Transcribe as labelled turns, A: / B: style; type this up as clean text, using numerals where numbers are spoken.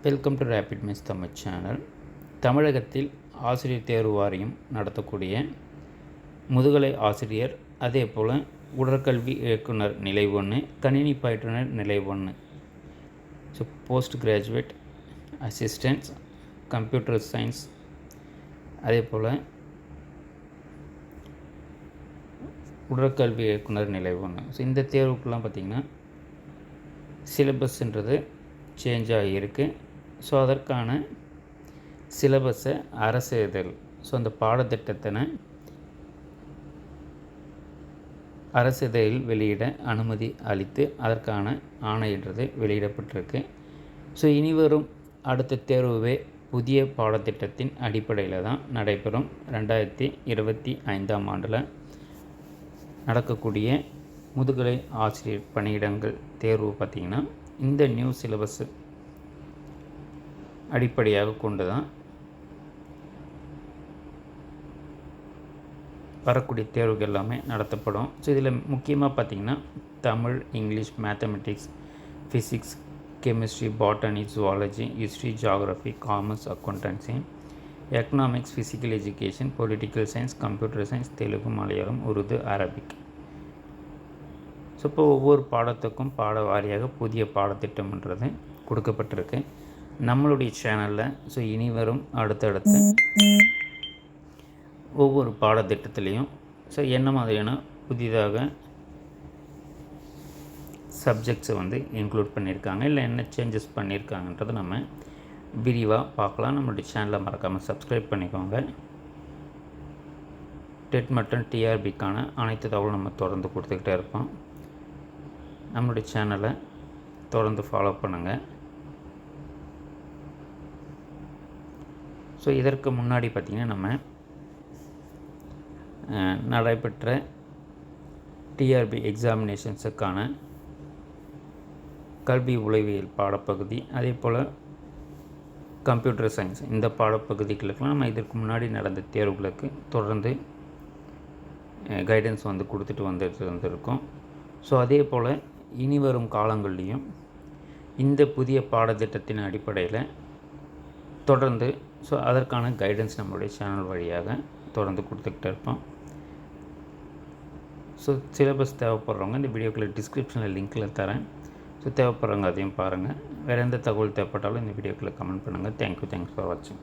A: Welcome to rapid miss Tamil channel. தமிழகத்தில் ஆசிரியர் தேர்வு வாரியம் நடத்தக்கூடிய முதுகலை ஆசிரியர், அதே போல் உடற்கல்வி இயக்குனர் நிலை 1, கணினி பயிற்றுனர் நிலை 1, so post graduate assistants, computer science, அதே போல் உடற்கல்வி இயக்குனர் நிலை 1. ஸோ இந்த தேர்வுக்கெலாம் பார்த்திங்கன்னா சிலபஸ்ன்றது சேஞ்ச் ஆகியிருக்கு. ஸோ அதற்கான சிலபஸை அரசு ஸோ அந்த பாடத்திட்டத்தினை அரசு வெளியிட அனுமதி அளித்து அதற்கான ஆணைன்றது வெளியிடப்பட்டிருக்கு. ஸோ இனிவரும் அடுத்த தேர்வுவே புதிய பாடத்திட்டத்தின் அடிப்படையில் தான் நடைபெறும். 2025ஆம் ஆண்டில் நடக்கக்கூடிய முதுகலை ஆசிரியர் பணியிடங்கள் தேர்வு பார்த்திங்கன்னா இந்த நியூ சிலபஸ் அடிப்படையாக கொண்டு தான் வரக்கூடிய தேர்வுகள் எல்லாமே நடத்தப்படும். ஸோ இதில் முக்கியமாக பார்த்திங்கன்னா Tamil, English, mathematics, physics, chemistry, botany, zoology, history, geography, commerce, accountancy, economics, physical education, political science, computer science, Telugu, Malayalam, Urdu, Arabic. So இப்போ ஒவ்வொரு பாடத்துக்கும் பாட வாரியாக புதிய பாடத்திட்டம்ன்றது கொடுக்கப்பட்டிருக்கு நம்மளுடைய சேனலில். ஸோ இனி வரும் அடுத்தடுத்து ஒவ்வொரு பாடத்திட்டத்துலேயும் ஸோ என்ன மாதிரியான புதிதாக சப்ஜெக்ட்ஸை இன்க்ளூட் பண்ணியிருக்காங்க, இல்லை என்ன சேஞ்சஸ் பண்ணியிருக்காங்கன்றதை நம்ம விரிவாக பார்க்கலாம். நம்மளுடைய சேனலை மறக்காமல் சப்ஸ்கிரைப் பண்ணிக்கோங்க. டெட் மற்றும் டிஆர்பிக்கான அனைத்து தகவலும் நம்ம தொடர்ந்து கொடுத்துக்கிட்டே இருப்போம். நம்மளுடைய சேனலை தொடர்ந்து ஃபாலோ பண்ணுங்கள். ஸோ இதற்கு முன்னாடி பார்த்திங்கன்னா நம்ம நடைபெற்ற டிஆர்பி எக்ஸாமினேஷன்ஸுக்கான கல்வி உளவியல் பாடப்பகுதி, அதே போல் கம்ப்யூட்டர் சயின்ஸ், இந்த பாடப்பகுதிகளுக்கெல்லாம் நம்ம இதற்கு முன்னாடி நடந்த தேர்வுகளுக்கு தொடர்ந்து கைடன்ஸ் கொடுத்துட்டு வந்திருக்கோம். ஸோ அதே போல் இனி வரும் காலங்கள்லேயும் இந்த புதிய பாடத்திட்டத்தின் அடிப்படையில் தொடர்ந்து ஸோ அதற்கான கைடன்ஸ் நம்மளுடைய சேனல் வழியாக தொடர்ந்து கொடுத்துக்கிட்டே இருப்போம். ஸோ சிலபஸ் தேவைப்படுறவங்க இந்த வீடியோக்குள்ள டிஸ்கிரிப்ஷனில் லிங்க்கில் தரேன். ஸோ தேவைப்படுறவங்க அதையும் பாருங்கள். வேறு எந்த தகவல் தேவைப்பட்டாலும் இந்த வீடியோக்குள்ளே கமெண்ட் பண்ணுங்கள். தேங்க்ஸ் ஃபார் வாட்சிங்.